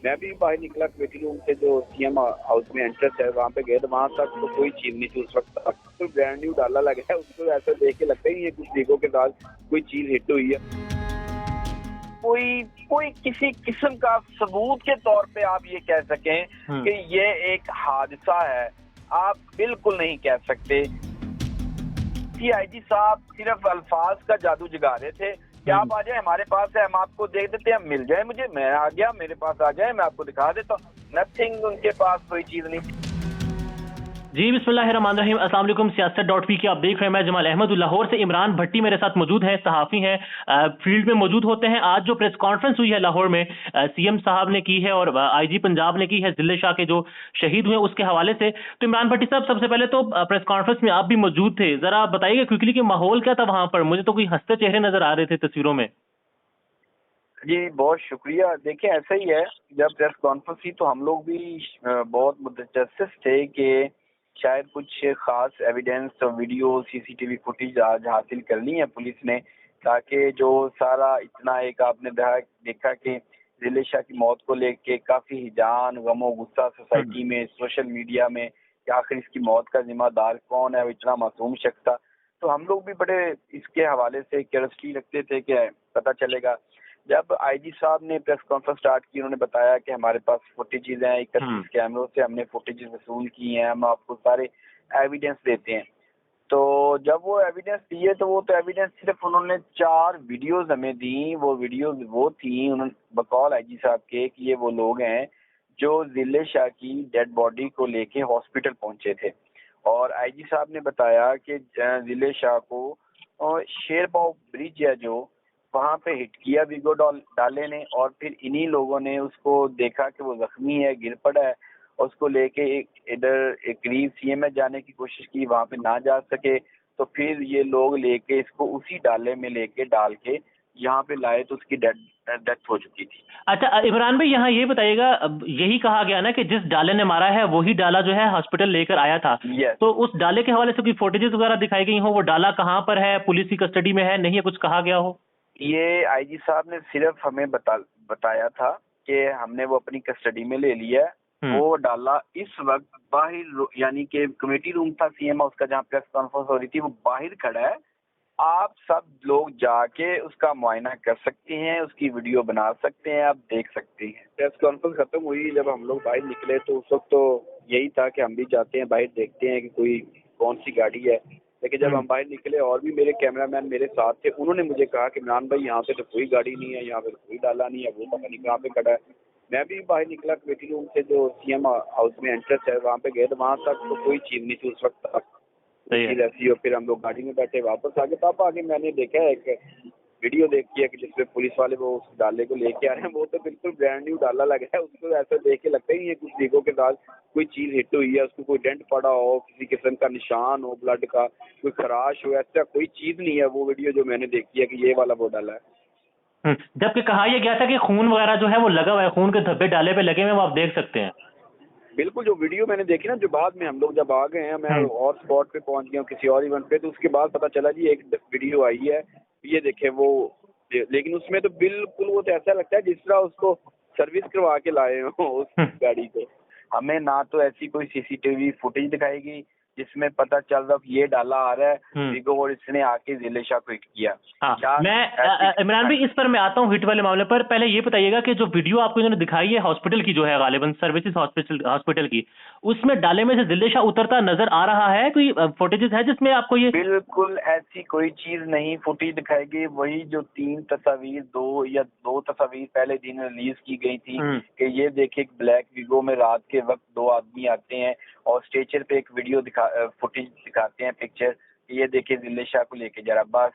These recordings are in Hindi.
मैं भी बाहर निकला कमेटी रूम से, जो सीएम हाउस में एंट्रेंस है वहाँ पे गए तो वहाँ तक तो कोई चीज नहीं थी उस वक्त। तो ब्रांड न्यू डाला लगा है, उसको ऐसा देख के लगता है ये कुछ लीगों के साथ कोई चीज हिट हुई है। कोई किसी किस्म का सबूत के तौर पे आप ये कह सकें कि ये एक हादसा है, आप बिल्कुल नहीं कह सकते। आईजी साहब सिर्फ अल्फाज का जादू जगा रहे थे कि आप आ जाए, हमारे पास है, हम आपको देख देते हैं, मिल जाए मुझे, मैं आ गया, मेरे पास आ जाए, मैं आपको दिखा देता हूँ। नथिंग, उनके पास कोई चीज नहीं। जी बिस्मिल्लाहिर्रहमानिर्रहीम, अस्सलाम वालेकुम। सियासत.पी की आप देख रहे हैं, मैं जमाल अहमद। लाहौर से इमरान भट्टी मेरे साथ मौजूद हैं, सहाफ़ी हैं, फील्ड में मौजूद होते हैं। आज जो प्रेस कॉन्फ्रेंस हुई है लाहौर में, सीएम साहब ने की है और आईजी पंजाब ने की है जिले शाह के जो शहीद हुए उसके हवाले से। तो इमरान भट्टी साहब, सबसे पहले तो प्रेस कॉन्फ्रेंस में आप भी मौजूद थे, जरा आप बताइएगा क्विकली कि माहौल क्या था वहां पर। मुझे तो कोई हंसते चेहरे नजर आ रहे थे तस्वीरों में। जी बहुत शुक्रिया। देखिए ऐसा ही है, जब प्रेस कॉन्फ्रेंस थी तो हम लोग भी बहुत मुतजस्सिस थे कि शायद कुछ खास एविडेंस और वीडियो सीसीटीवी फुटेज आज हासिल कर ली है पुलिस ने, ताकि जो सारा इतना एक आपने देखा कि जिले शाह की मौत को लेके काफी हिजान, गमो गुस्सा सोसाइटी में, सोशल मीडिया में कि आखिर इसकी मौत का जिम्मेदार कौन है, वो इतना मासूम शख्स था। तो हम लोग भी बड़े इसके हवाले से क्यूरियोसिटी रखते थे कि पता चलेगा। जब आईजी साहब ने प्रेस कॉन्फ्रेंस स्टार्ट की, उन्होंने बताया कि हमारे पास फुटेजेस हैं, 31 कैमरों से हमने फुटेजेस वसूल की हैं, हम आपको सारे एविडेंस देते हैं। तो जब वो एविडेंस दिए तो वो तो एविडेंस सिर्फ उन्होंने 4 वीडियोस हमें दी। वो वीडियोस वो थी, उन्होंने बकौल आईजी साहब के कि ये वो लोग हैं जो जिले शाह की डेड बॉडी को लेके हॉस्पिटल पहुंचे थे। और आईजी साहब ने बताया कि जिले शाह को शेरपाव ब्रिज है जो वहां पे हिट किया वीगो डाले ने, और फिर इन्हीं लोगों ने उसको देखा कि वो जख्मी है, गिर पड़ा है, और उसको लेके इधर एक करीब सीएम में जाने की कोशिश की, वहां पे ना जा सके तो फिर ये लोग लेके इसको उसी डाले में लेके डाल के यहाँ पे लाए तो उसकी डेथ हो चुकी थी। अच्छा इमरान भाई, यहाँ ये बताइएगा, यही कहा गया ना कि जिस डाले ने मारा है वही डाला जो है हॉस्पिटल लेकर आया था। तो उस डाले के हवाले से कोई फुटेजेस वगैरह दिखाई गई हो? वो डाला कहाँ पर है, पुलिस की कस्टडी में है, नहीं है, कुछ कहा गया हो? ये आईजी साहब ने सिर्फ हमें बताया था कि हमने वो अपनी कस्टडी में ले लिया है। वो डाला इस वक्त बाहर, यानी कि कमेटी रूम था सीएम हाउस का जहाँ प्रेस कॉन्फ्रेंस हो रही थी, वो बाहर खड़ा है। आप सब लोग जाके उसका मुआयना कर सकते हैं, उसकी वीडियो बना सकते हैं, आप देख सकते हैं। प्रेस कॉन्फ्रेंस खत्म हुई, जब हम लोग बाहर निकले तो उस वक्त तो यही था कि हम भी जाते हैं बाहर, देखते हैं कि कोई कौन सी गाड़ी है। लेकिन जब हम बाहर निकले और भी मेरे कैमरामैन मेरे साथ थे, उन्होंने मुझे कहा कि इमरान भाई यहाँ पे तो कोई गाड़ी नहीं है, यहाँ पे कोई डाला नहीं है, वो पता नहीं कहाँ पे खड़ा है। मैं भी बाहर निकला कमेटी रूम से, जो सीएम हाउस में एंट्रेंस है वहाँ पे गए तो वहाँ तक तो कोई चीज नहीं थी उस वक्त तक। ऐसी हो, फिर हम लोग गाड़ी में बैठे वापस आगे, तब आगे मैंने देखा है एक वीडियो देखी है कि जिसमें पुलिस वाले वो उस डाले को लेके आ रहे हैं। वो तो बिल्कुल ब्रांड न्यू डाला लगा है, उसको ऐसा देख के लगता ही है कुछ लीगों के साथ कोई चीज हिट हुई है, उसको कोई डेंट पड़ा हो, किसी किस्म का निशान हो, ब्लड का कोई खराश हो, ऐसा कोई चीज नहीं है। वो वीडियो जो मैंने देखी है कि ये वाला वो डाला है। जबकि कहा यह गया था कि खून वगैरह जो है वो लगा हुआ है, खून के धब्बे डाले पे लगे हुए, वो आप देख सकते हैं। बिल्कुल, जो वीडियो मैंने देखी ना, जो बाद में हम लोग जब आ गए हैं, मैं और स्पॉट पे पहुंच गया हूँ किसी और इवेंट पे, तो उसके बाद पता चला जी एक वीडियो आई है, ये देखे वो, लेकिन उसमें तो बिल्कुल वो तो ऐसा लगता है जिस तरह उसको सर्विस करवा के लाए हो उस गाड़ी को। हमें ना तो ऐसी कोई सीसीटीवी फुटेज दिखाई गई जिसमें पता चल रहा ये डाला आ रहा है वीगो और इसने आके जिले शाह को हिट किया। हाँ, मैं इमरान भाई इस पर मैं आता हूँ हिट वाले मामले पर। पहले ये बताइएगा कि जो वीडियो आपको इन्होंने दिखाई है हॉस्पिटल की, जो है गालिबन सर्विसेज हॉस्पिटल की, उसमें डाले में से जिले शाह उतरता नजर आ रहा है? कोई फुटेजेस है जिसमें आपको ये? बिल्कुल ऐसी कोई चीज नहीं फुटेज दिखाई गई। वही जो 3 तस्वीर, 2 तस्वीर पहले दिन रिलीज की गई थी कि ये देखिए ब्लैक वीगो में रात के वक्त 2 आदमी आते हैं और स्टेचर पे एक वीडियो फुटेज दिखाते हैं, पिक्चर, ये देखिए जिले शाह को लेके जा रहा। बस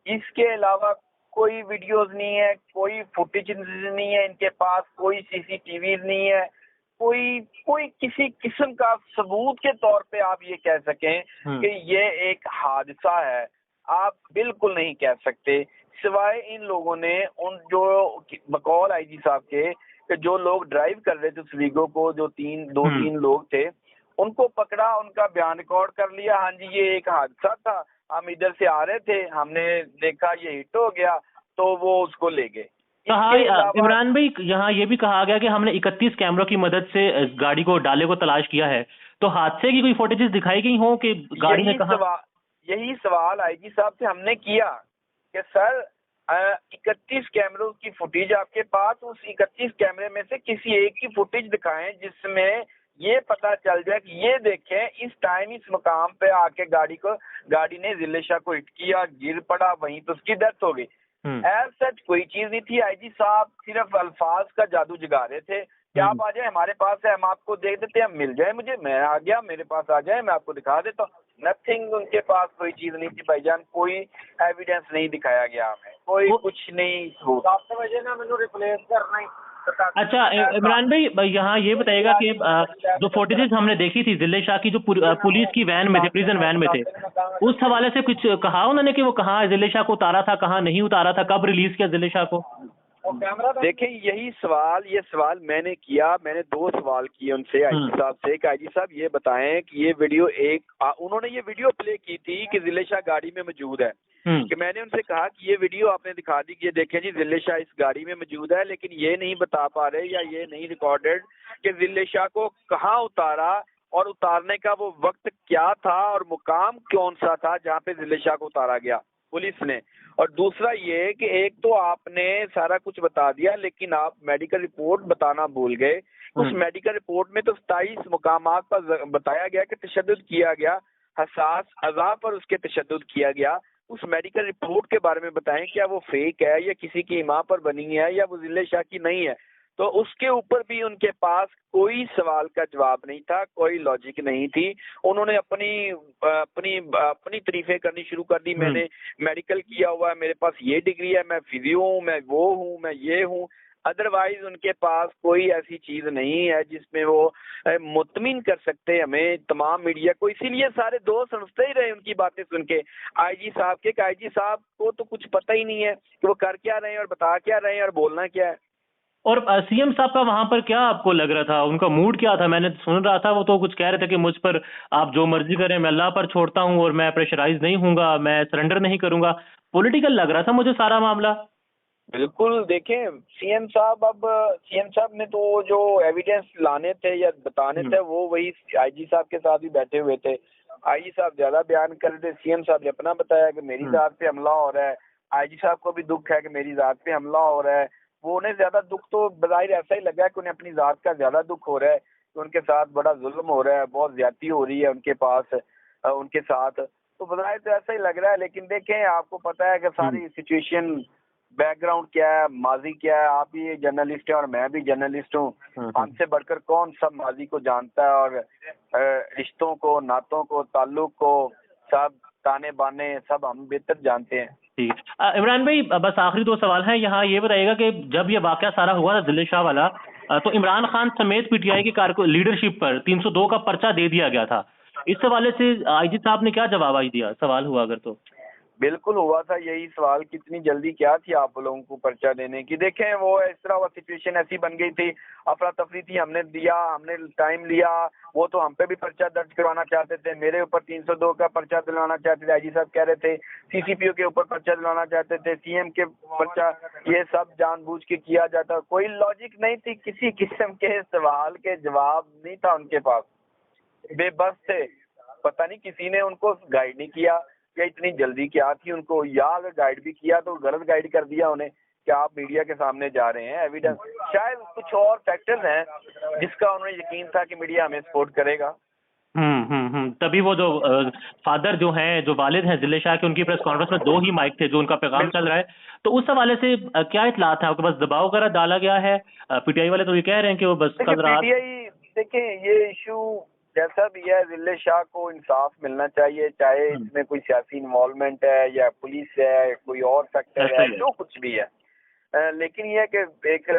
इसके अलावा कोई वीडियोस नहीं है, कोई फुटेज नहीं है इनके पास, कोई सीसीटीवी नहीं है, कोई किसी किस्म का सबूत के तौर पे आप ये कह सकें कि ये एक हादसा है, आप बिल्कुल नहीं कह सकते। सिवाय इन लोगों ने, उन जो बकौल आईजी साहब के, कि जो लोग ड्राइव कर रहे थे उस वीगो को, जो 2-3 लोग थे, उनको पकड़ा, उनका बयान रिकॉर्ड कर लिया। हाँ जी ये एक हादसा था, हम इधर से आ रहे थे, हमने देखा ये हिट हो गया, तो वो उसको ले गए। कहा इसके अलावा इमरान भाई, यहाँ ये भी कहा गया कि हमने 31 कैमरों की मदद से गाड़ी को डाले को तलाश किया है, तो हादसे की कोई फुटेजेस दिखाई गई हो कि गाड़ी ने कहा? यही सवाल आईजी साहब से हमने किया कि सर 31 कैमरों की फुटेज आपके पास, उस 31 कैमरे में से किसी एक की फुटेज दिखाएं जिसमें ये पता चल जाए कि ये देखें इस टाइम इस मुकाम पे आके गाड़ी ने जिले शाह को हिट किया, गिर पड़ा, वहीं तो उसकी डेथ हो गई। एज सच कोई चीज नहीं थी। आईजी साहब सिर्फ अल्फाज का जादू जगा रहे थे कि आप आ जाए, हमारे पास है, हम आपको देख देते हैं, मिल जाए मुझे, मैं आ गया, मेरे पास आ जाए, मैं आपको दिखा देता हूँ। नथिंग, उनके पास कोई चीज नहीं थी भाईजान, कोई एविडेंस नहीं दिखाया गया हमें, कोई कुछ नहीं सबूत। 7 बजे ना मैंने रिप्लेस करना ही। अच्छा इमरान भाई, यहाँ ये बताइएगा कि जो फुटेजेस हमने देखी थी जिले शाह की, जो पुलिस की वैन में थे, प्रिजन वैन में थे, उस हवाले से कुछ कहा उन्होंने कि वो कहाँ जिले शाह को उतारा था, कहाँ नहीं उतारा था, कब रिलीज किया जिले शाह को? देखें ये सवाल मैंने किया, मैंने 2 सवाल किए उनसे आईजी साहब से कि आईजी साहब ये बताएं कि ये वीडियो उन्होंने ये वीडियो प्ले की थी कि जिले शाह गाड़ी में मौजूद है, कि मैंने उनसे कहा कि ये वीडियो आपने दिखा दी कि ये देखें जी जिले शाह इस गाड़ी में मौजूद है, लेकिन ये नहीं बता पा रहे या ये नहीं रिकॉर्डेड कि जिले शाह को कहाँ उतारा और उतारने का वो वक्त क्या था और मुकाम कौन सा था जहाँ पे जिले शाह को उतारा गया पुलिस ने। और दूसरा ये कि एक तो आपने सारा कुछ बता दिया लेकिन आप मेडिकल रिपोर्ट बताना भूल गए। उस मेडिकल रिपोर्ट में तो 27 मुकामात पर बताया गया कि तशद्दुद किया गया, हसास अज़ा पर उसके तशद्दुद किया गया। उस मेडिकल रिपोर्ट के बारे में बताएं, क्या वो फेक है या किसी की इमाम पर बनी है या वो जिले शाह की नहीं है। तो उसके ऊपर भी उनके पास कोई सवाल का जवाब नहीं था, कोई लॉजिक नहीं थी। उन्होंने अपनी तारीफें करनी शुरू कर दी, मैंने मेडिकल किया हुआ है, मेरे पास ये डिग्री है, मैं फिजियो हूँ, मैं वो हूँ, मैं ये हूँ। अदरवाइज उनके पास कोई ऐसी चीज नहीं है जिसमें वो मुतमिन कर सकते हमें, तमाम मीडिया को। इसीलिए सारे दोस्त समझते ही रहे उनकी बातें सुन के आईजी साहब के, आईजी साहब को तो कुछ पता ही नहीं है कि वो कर क्या रहे हैं और बता क्या रहे हैं और बोलना क्या है। और सीएम साहब का वहां पर क्या आपको लग रहा था, उनका मूड क्या था? मैंने सुन रहा था वो तो कुछ कह रहे थे कि मुझ पर आप जो मर्जी करें, मैं अल्लाह पर छोड़ता हूं और मैं प्रेशराइज नहीं हूंगा, मैं सरेंडर नहीं करूंगा। पॉलिटिकल लग रहा था मुझे सारा मामला। बिल्कुल, देखें सीएम साहब ने तो जो एविडेंस लाने थे या बताने थे वो वही आईजी साहब के साथ भी बैठे हुए थे। आईजी साहब ज्यादा बयान कर रहे थे, सीएम साहब ने अपना बताया कि मेरी जात पे हमला हो रहा है। आईजी साहब को भी दुख है कि मेरी जात पे हमला हो रहा है। वो उन्हें ज्यादा दुख तो बज़ाहिर ऐसा ही लगा कि उन्हें अपनी जात का ज्यादा दुख हो रहा है कि उनके साथ बड़ा जुल्म हो रहा है, बहुत ज्यादती हो रही है उनके पास उनके साथ। तो बज़ाहिर तो ऐसा ही लग रहा है, लेकिन देखें आपको पता है कि सारी सिचुएशन बैकग्राउंड क्या है, माजी क्या है। आप भी जर्नलिस्ट हैं और मैं भी जर्नलिस्ट हूँ। हमसे बढ़कर कौन सब माजी को जानता है और रिश्तों को, नातों को, ताल्लुक को, सब ताने बाने सब हम बेहतर जानते हैं। ठीक है इमरान भाई, बस आखिरी 2 सवाल हैं। यहाँ ये बताइएगा कि जब ये वाकया सारा हुआ था जिले शाह वाला, तो इमरान खान समेत पीटीआई की लीडरशिप पर 302 का पर्चा दे दिया गया था। इस हवाले से आईजी साहब ने क्या जवाब आज दिया, सवाल हुआ अगर तो? बिल्कुल हुआ था यही सवाल, कितनी जल्दी क्या थी आप लोगों को पर्चा देने की। देखें वो इस तरह वो सिचुएशन ऐसी बन गई थी, अफरा तफरी थी, हमने टाइम लिया। वो तो हम पे भी पर्चा दर्ज करवाना चाहते थे, मेरे ऊपर 302 का पर्चा दिलवाना चाहते थे, आईजी साहब कह रहे थे सीसीपीओ के ऊपर पर्चा दिलवाना चाहते थे, सीएम के पर्चा, ये सब जानबूझ के किया जाता। कोई लॉजिक नहीं थी, किसी किस्म के सवाल के जवाब नहीं था उनके पास, बेबस थे। पता नहीं किसी ने उनको गाइड नहीं किया या इतनी जल्दी क्या थी उनको, या अगर गाइड भी किया तो गलत गाइड कर दिया उन्हें कि आप मीडिया के सामने जा रहे हैं। एविडेंस शायद कुछ और फैक्टर्स हैं जिसका उन्हें यकीन था कि मीडिया हमें सपोर्ट करेगा। तभी वो जो फादर जो हैं, जो वालिद हैं जिले शाह के, उनकी प्रेस कॉन्फ्रेंस में 2 ही माइक थे जो उनका पैगाम चल रहा है। तो उस हवाले से क्या इत्तलात है आपके पास? दबाव वगैरह डाला गया है? पीटीआई वाले तो ये कह रहे हैं कि वो बस कल रात। देखें ये इशू जैसा भी है, जिले शाह को इंसाफ मिलना चाहिए, चाहे इसमें कोई सियासी इन्वॉल्वमेंट है या पुलिस है, कोई और फैक्टर है, जो कुछ भी है। लेकिन ये है कि एक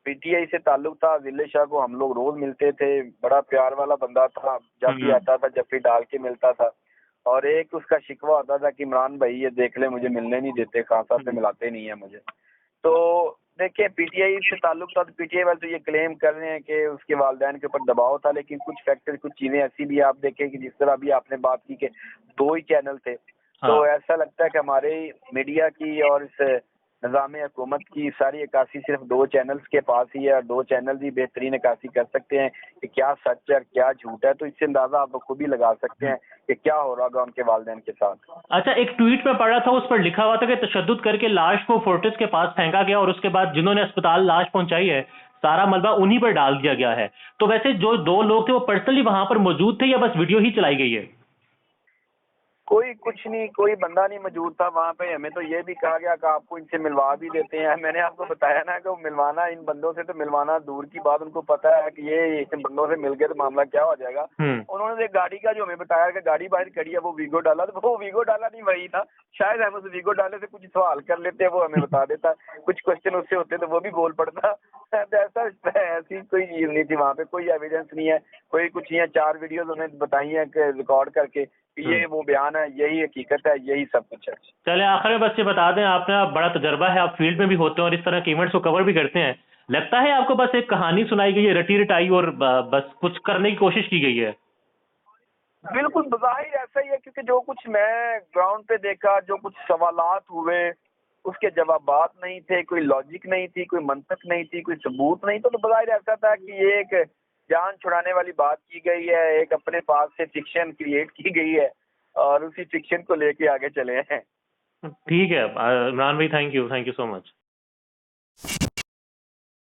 पीटीआई से ताल्लुक था, जिले शाह को हम लोग रोज मिलते थे, बड़ा प्यार वाला बंदा था, जब भी आता था जब भी डाल के मिलता था। और एक उसका शिकवा होता था कि इमरान भाई ये देख ले मुझे मिलने नहीं देते, खान साहब से मिलाते नहीं है मुझे। तो देखिए पीटीआई से ताल्लुक था, तो पीटीआई वाले तो ये क्लेम कर रहे हैं कि उसके वालिदैन के ऊपर दबाव था, लेकिन कुछ फैक्टर, कुछ चीजें ऐसी भी आप देखें कि जिस तरह भी आपने बात की कि 2 ही चैनल थे। तो ऐसा लगता है कि हमारे मीडिया की और इस निज़ाम हुकूमत की सारी अक्कासी सिर्फ 2 चैनल्स के पास ही है और 2 चैनल ही बेहतरीन अक्कासी कर सकते हैं कि क्या सच है क्या झूठ है। तो इससे अंदाजा आप खुद ही लगा सकते हैं कि क्या हो रहा होगा उनके वालिदैन के साथ। अच्छा, एक ट्वीट में पढ़ा था, उस पर लिखा हुआ था कि तशद्दुद करके लाश को फोर्टिस के पास फेंका गया और उसके बाद जिन्होंने अस्पताल लाश पहुंचाई है सारा मलबा उन्हीं पर डाल दिया गया है। तो वैसे जो 2 लोग थे वो पर्सनली वहां पर मौजूद थे या बस वीडियो ही चलाई गई है? कोई कुछ नहीं, कोई बंदा नहीं मौजूद था वहाँ पे। हमें तो ये भी कहा गया कि आपको इनसे मिलवा भी देते हैं। मैंने आपको बताया ना कि मिलवाना इन बंदों से तो मिलवाना दूर की बात, उनको पता है कि ये इन बंदों से मिल गए तो मामला क्या हो जाएगा। उन्होंने एक गाड़ी का जो हमें बताया कि गाड़ी बाहर खड़ी है, वो वीगो डाला, तो वो वीगो डाला नहीं वही था। शायद हम उस वीगो डाले से कुछ सवाल कर लेते, वो हमें बता देता, कुछ क्वेश्चन उससे होते तो वो भी बोल पड़ता। ऐसा ऐसी कोई चीज नहीं थी वहाँ पे, कोई एविडेंस नहीं है, कोई कुछ नहीं है। 4 वीडियोज उन्हें बताई है रिकॉर्ड करके, ये वो बयान है, यही हकीकत है, यही सब कुछ है। चले आखिर में बस ये बता दें, आपने बड़ा तजर्बा है, आप फील्ड में भी होते हैं और इस तरह के इवेंट्स को कवर भी करते हैं, लगता है आपको बस एक कहानी सुनाई गई है रटी रटाई और बस कुछ करने की कोशिश की गई है? बिल्कुल बज़ाहिर ऐसा ही है, क्योंकि जो कुछ मैं ग्राउंड पे देखा, जो कुछ सवालात हुए उसके जवाबात नहीं थे, कोई लॉजिक नहीं थी, कोई मंतक नहीं थी, कोई सबूत नहीं, तो बज़ाहिर ऐसा था कि ये एक जान छुड़ाने वाली बात की गई है, एक अपने पास से फिक्शन क्रिएट की गई है और उसी फिक्शन को लेके आगे चले हैं। ठीक है इमरान भाई, थैंक यू सो मच।